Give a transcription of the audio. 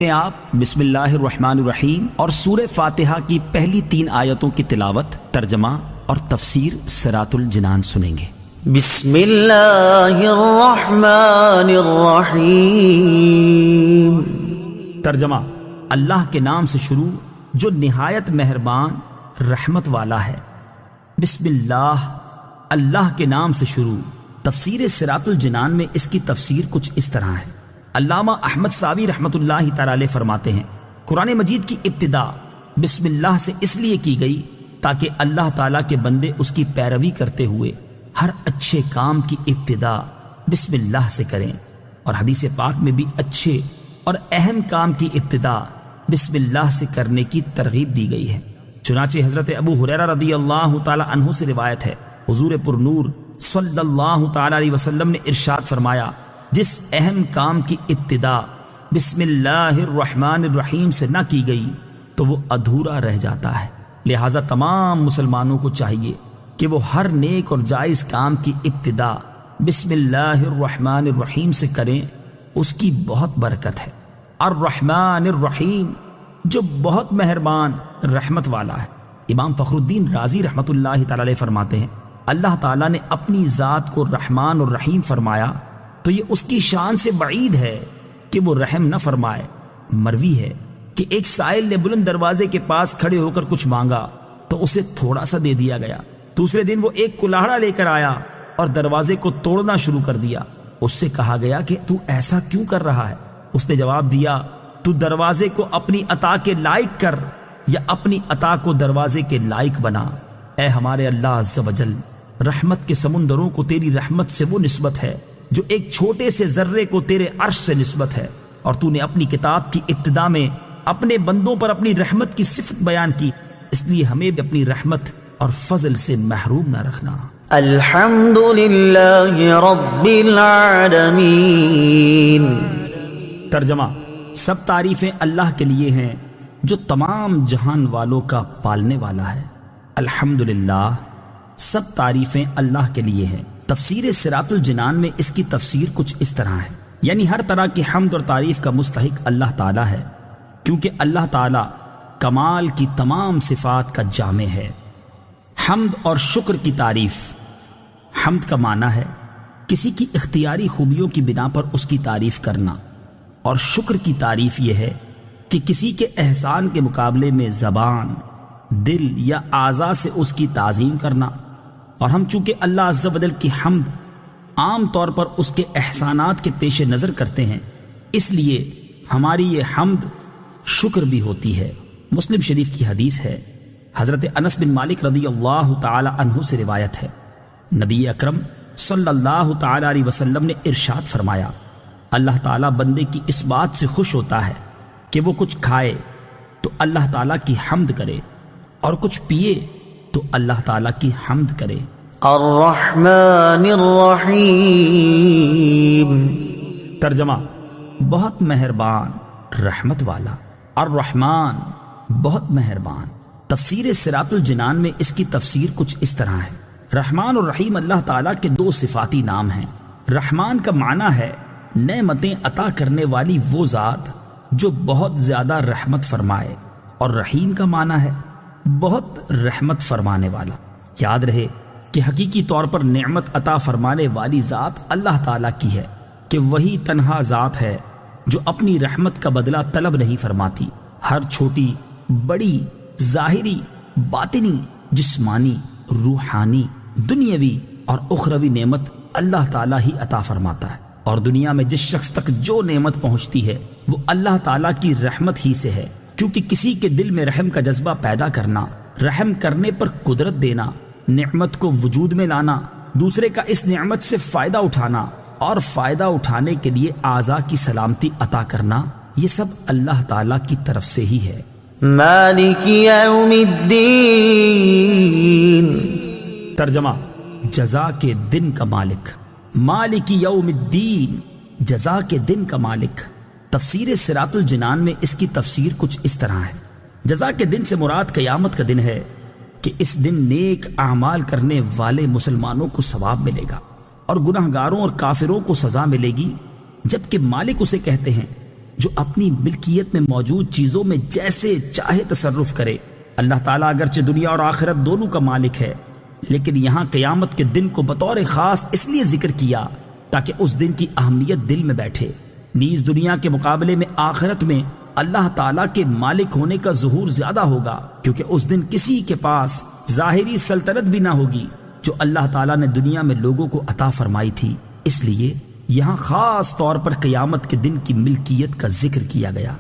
آپ بسم اللہ الرحمن الرحیم اور سورہ فاتحہ کی پہلی 3 آیتوں کی تلاوت، ترجمہ اور تفسیر صراط الجنان سنیں گے۔ بسم اللہ الرحمن الرحیم۔ ترجمہ: اللہ کے نام سے شروع جو نہایت مہربان رحمت والا ہے۔ بسم اللہ، اللہ کے نام سے شروع۔ تفسیر صراط الجنان میں اس کی تفسیر کچھ اس طرح ہے۔ علامہ احمد ساوی رحمۃ اللہ تعالی علیہ فرماتے ہیں، قرآن مجید کی ابتدا بسم اللہ سے اس لیے کی گئی تاکہ اللہ تعالیٰ کے بندے اس کی پیروی کرتے ہوئے ہر اچھے کام کی ابتدا بسم اللہ سے کریں، اور حدیث پاک میں بھی اچھے اور اہم کام کی ابتدا بسم اللہ سے کرنے کی ترغیب دی گئی ہے۔ چنانچہ حضرت ابو ہریرہ رضی اللہ تعالی عنہ سے روایت ہے، حضور پر نور صلی اللہ تعالی علیہ وسلم نے ارشاد فرمایا، جس اہم کام کی ابتدا بسم اللہ الرحمن الرحیم سے نہ کی گئی تو وہ ادھورا رہ جاتا ہے۔ لہٰذا تمام مسلمانوں کو چاہیے کہ وہ ہر نیک اور جائز کام کی ابتدا بسم اللہ الرحمن الرحیم سے کریں، اس کی بہت برکت ہے۔ الرحمن الرحیم، جو بہت مہربان رحمت والا ہے۔ امام فخر الدین رازی رحمۃ اللہ تعالی علیہ فرماتے ہیں، اللہ تعالیٰ نے اپنی ذات کو رحمان اور رحیم فرمایا تو یہ اس کی شان سے بعید ہے کہ وہ رحم نہ فرمائے۔ مروی ہے کہ ایک سائل نے بلند دروازے کے پاس کھڑے ہو کر کچھ مانگا تو اسے تھوڑا سا دے دیا گیا۔ دوسرے دن وہ ایک کلاہڑا لے کر آیا اور دروازے کو توڑنا شروع کر دیا۔ اس سے کہا گیا کہ تو ایسا کیوں کر رہا ہے؟ اس نے جواب دیا، تو دروازے کو اپنی عطا کے لائق کر یا اپنی عطا کو دروازے کے لائق بنا۔ اے ہمارے اللہ عز و جل، رحمت کے سمندروں کو تیری رحمت سے وہ نسبت ہے جو ایک چھوٹے سے ذرے کو تیرے عرش سے نسبت ہے، اور تو نے اپنی کتاب کی ابتدا میں اپنے بندوں پر اپنی رحمت کی صفت بیان کی، اس لیے ہمیں بھی اپنی رحمت اور فضل سے محروم نہ رکھنا۔ الحمد للہ رب العالمین۔ ترجمہ: سب تعریفیں اللہ کے لیے ہیں جو تمام جہان والوں کا پالنے والا ہے۔ الحمدللہ، سب تعریفیں اللہ کے لیے ہیں۔ تفسیر صراط الجنان میں اس کی تفسیر کچھ اس طرح ہے، یعنی ہر طرح کی حمد اور تعریف کا مستحق اللہ تعالیٰ ہے، کیونکہ اللہ تعالیٰ کمال کی تمام صفات کا جامع ہے۔ حمد اور شکر کی تعریف۔ حمد کا معنی ہے کسی کی اختیاری خوبیوں کی بنا پر اس کی تعریف کرنا، اور شکر کی تعریف یہ ہے کہ کسی کے احسان کے مقابلے میں زبان، دل یا اعضاء سے اس کی تعظیم کرنا۔ اور ہم چونکہ اللہ عز و جل کی حمد عام طور پر اس کے احسانات کے پیش نظر کرتے ہیں، اس لیے ہماری یہ حمد شکر بھی ہوتی ہے۔ مسلم شریف کی حدیث ہے، حضرت انس بن مالک رضی اللہ تعالی عنہ سے روایت ہے، نبی اکرم صلی اللہ تعالی علیہ وسلم نے ارشاد فرمایا، اللہ تعالیٰ بندے کی اس بات سے خوش ہوتا ہے کہ وہ کچھ کھائے تو اللہ تعالیٰ کی حمد کرے، اور کچھ پیے تو اللہ تعالیٰ کی حمد کرے۔ الرحمن الرحیم۔ ترجمہ: بہت مہربان رحمت والا۔ الرحمن، بہت مہربان۔ تفسیر صراط الجنان میں اس کی تفسیر کچھ اس طرح ہے۔ رحمان اور رحیم اللہ تعالیٰ کے 2 صفاتی نام ہیں۔ رحمان کا معنی ہے نعمتیں عطا کرنے والی وہ ذات جو بہت زیادہ رحمت فرمائے، اور رحیم کا معنی ہے بہت رحمت فرمانے والا۔ یاد رہے کہ حقیقی طور پر نعمت عطا فرمانے والی ذات اللہ تعالیٰ کی ہے، کہ وہی تنہا ذات ہے جو اپنی رحمت کا بدلہ طلب نہیں فرماتی۔ ہر چھوٹی بڑی، ظاہری، باطنی، جسمانی، روحانی، دنیاوی اور اخروی نعمت اللہ تعالیٰ ہی عطا فرماتا ہے، اور دنیا میں جس شخص تک جو نعمت پہنچتی ہے وہ اللہ تعالیٰ کی رحمت ہی سے ہے، کیونکہ کسی کے دل میں رحم کا جذبہ پیدا کرنا، رحم کرنے پر قدرت دینا، نعمت کو وجود میں لانا، دوسرے کا اس نعمت سے فائدہ اٹھانا اور فائدہ اٹھانے کے لیے اعضاء کی سلامتی عطا کرنا، یہ سب اللہ تعالیٰ کی طرف سے ہی ہے۔ مالک یوم الدین۔ ترجمہ: جزا کے دن کا مالک۔ مالک یوم الدین، جزا کے دن کا مالک۔ تفسیر صراط الجنان میں اس کی تفسیر کچھ اس طرح ہے۔ جزا کے دن سے مراد قیامت کا دن ہے کہ اس دن نیک اعمال کرنے والے مسلمانوں کو ثواب ملے گا اور گناہگاروں اور کافروں کو سزا ملے گی، جبکہ مالک اسے کہتے ہیں جو اپنی ملکیت میں موجود چیزوں میں جیسے چاہے تصرف کرے۔ اللہ تعالیٰ اگرچہ دنیا اور آخرت دونوں کا مالک ہے، لیکن یہاں قیامت کے دن کو بطور خاص اس لیے ذکر کیا تاکہ اس دن کی اہمیت دل میں بیٹھے۔ نیز دنیا کے مقابلے میں آخرت میں اللہ تعالیٰ کے مالک ہونے کا ظہور زیادہ ہوگا، کیونکہ اس دن کسی کے پاس ظاہری سلطنت بھی نہ ہوگی جو اللہ تعالیٰ نے دنیا میں لوگوں کو عطا فرمائی تھی۔ اس لیے یہاں خاص طور پر قیامت کے دن کی ملکیت کا ذکر کیا گیا۔